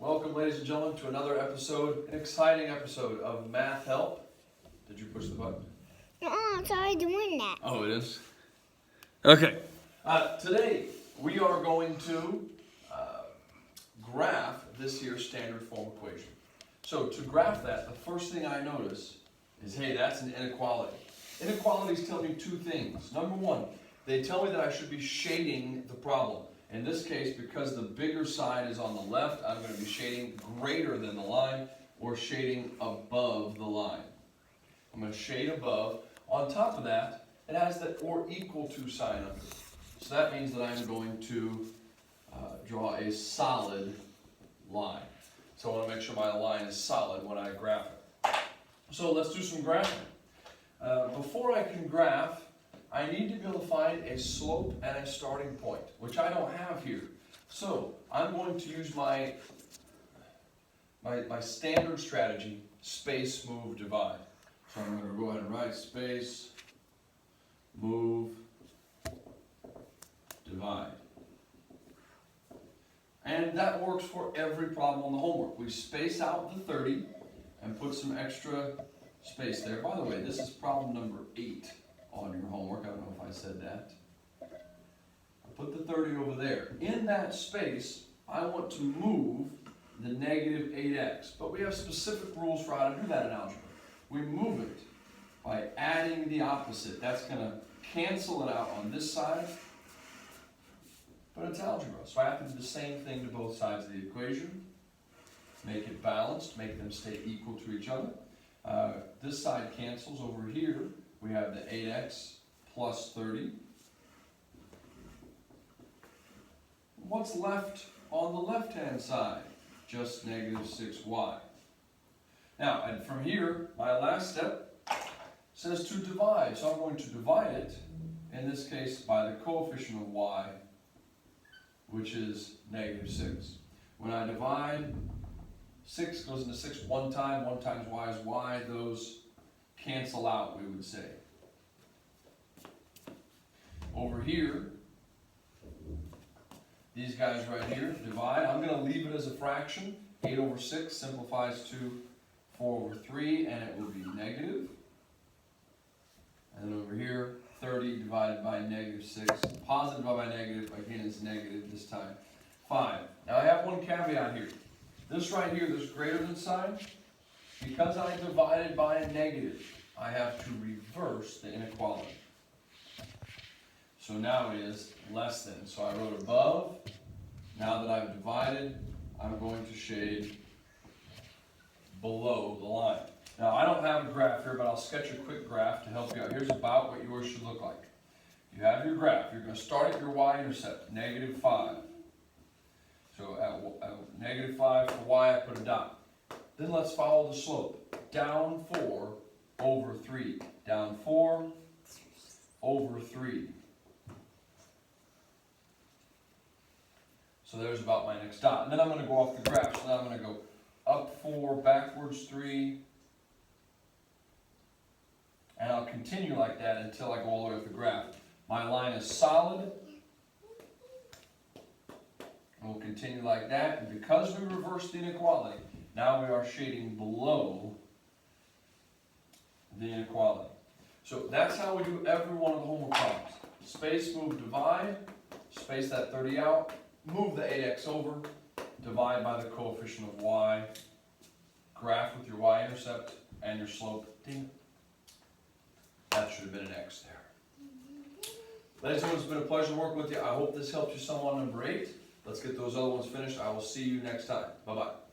Welcome, ladies and gentlemen, to another episode, an exciting episode of Math Help. Did you push the button? No, it's already doing that. Oh, it is? Okay. Today, we are going to graph this here standard form equation. So, to graph that, the first thing I notice is, hey, that's an inequality. Inequalities tell me two things. Number one, they tell me that I should be shading the problem. In this case, because the bigger side is on the left, I'm going to be shading greater than the line or shading above the line. I'm going to shade above. On top of that, it has that or equal to sign under it. So that means that I'm going to draw a solid line. So I want to make sure my line is solid when I graph it. So let's do some graphing. Before I can graph, I need to be able to find a slope and a starting point, which I don't have here. So I'm going to use my standard strategy, space, move, divide. So I'm going to go ahead and write space, move, divide. And that works for every problem on the homework. We space out the 30 and put some extra space there. By the way, this is problem number 8 on your homework. I don't know if I said that. I put the 30 over there. In that space, I want to move the negative 8x. But we have specific rules for how to do that in algebra. We move it by adding the opposite. That's going to cancel it out on this side. But it's algebra, so I have to do the same thing to both sides of the equation. Make it balanced, make them stay equal to each other. This side cancels over here. We have the 8x plus 30. What's left on the left-hand side? Just negative 6y. Now, and from here, my last step says to divide. So I'm going to divide it, in this case, by the coefficient of y, which is negative 6. When I divide, 6 goes into 6 one time. 1 times y is y. Those cancel out, we would say. Over here, these guys right here, divide. I'm going to leave it as a fraction. 8 over 6 simplifies to 4 over 3, and it will be negative. And then over here, 30 divided by negative 6. Positive divided by negative, again, is negative this time. 5. Now I have one caveat here. This right here, this greater than sign, because I divided by a negative, I have to reverse the inequality. So now it is less than. So I wrote above. Now that I've divided, I'm going to shade below the line. Now I don't have a graph here, but I'll sketch a quick graph to help you out. Here's about what yours should look like. You have your graph. You're going to start at your y-intercept, negative 5. So at negative 5 for y, I put a dot. Then let's follow the slope. Down 4 over 3. Down 4 over 3. So there's about my next dot. And then I'm going to go off the graph. So now I'm going to go up 4, backwards 3. And I'll continue like that until I go all the way up the graph. My line is solid. And we'll continue like that. And because we reversed the inequality, now we are shading below the inequality. So that's how we do every one of the homework problems. Space, move, divide. Space that 30 out. Move the 8x over. Divide by the coefficient of y. Graph with your y-intercept and your slope. Ding. That should have been an X there. Ladies and gentlemen, it's been a pleasure working with you. I hope this helps you some on number 8. Let's get those other ones finished. I will see you next time. Bye-bye.